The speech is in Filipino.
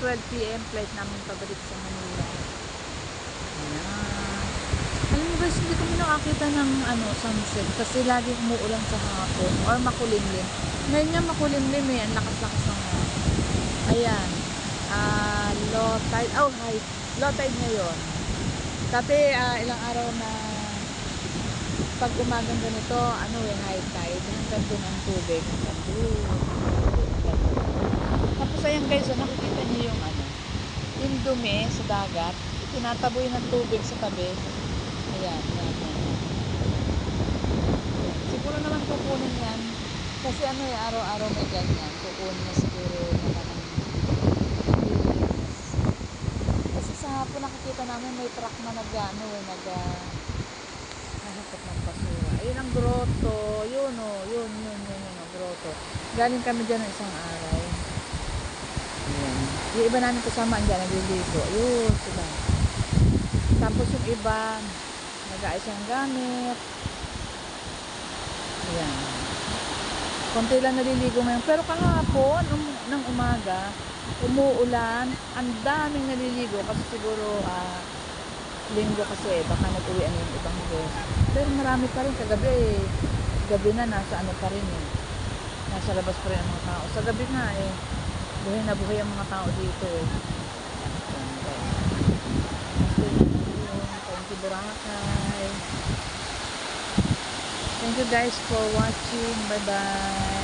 12 PM flight namin pabalik sa Manila. Ayan. Alam mo guys, hindi kami nakakita ng sunset kasi lagi umuulan sa hapon or makulimlim. Ngayon nga makulimlim eh, ang lakas-lakas ng ayan. Low tide, high, low tide ngayon. Dati ilang araw na pag umagang ganito, high tide, hanggang doon ang tubig, hanggang doon. Tapos ayan guys, nakikita niyo yung dumi sa dagat, tinataboy ng tubig sa tabi. Ayan, yan. Siguro naman kukunin yan, kasi araw-araw may ganyan, kukunin na siguro naman ang linis. Kasi sa hapon nakikita namin may truck na naghahatap ng basura. Ayun ang grotto, yun ang grotto. Galing kami dyan ng isang araw. Ayan. Yung iba namin kasama dyan, nagliligo. Ayun, sila. Tapos yung iba, nag-aayos ng gamit. Ayan. Konti lang naliligo ngayon. Pero kahapon, ng umaga, umuulan. Ang daming naliligo. Kasi siguro, linggo kasi, baka nag-uwian yung ibang guest. Pero marami pa rin. Kagabi, gabi na, nasa pa rin eh. Nasa labas pa rin ang mga tao. Sa gabi nga eh, buhay na buhay ang mga tao dito eh. Thank you, Boracay. Thank you guys for watching. Bye bye.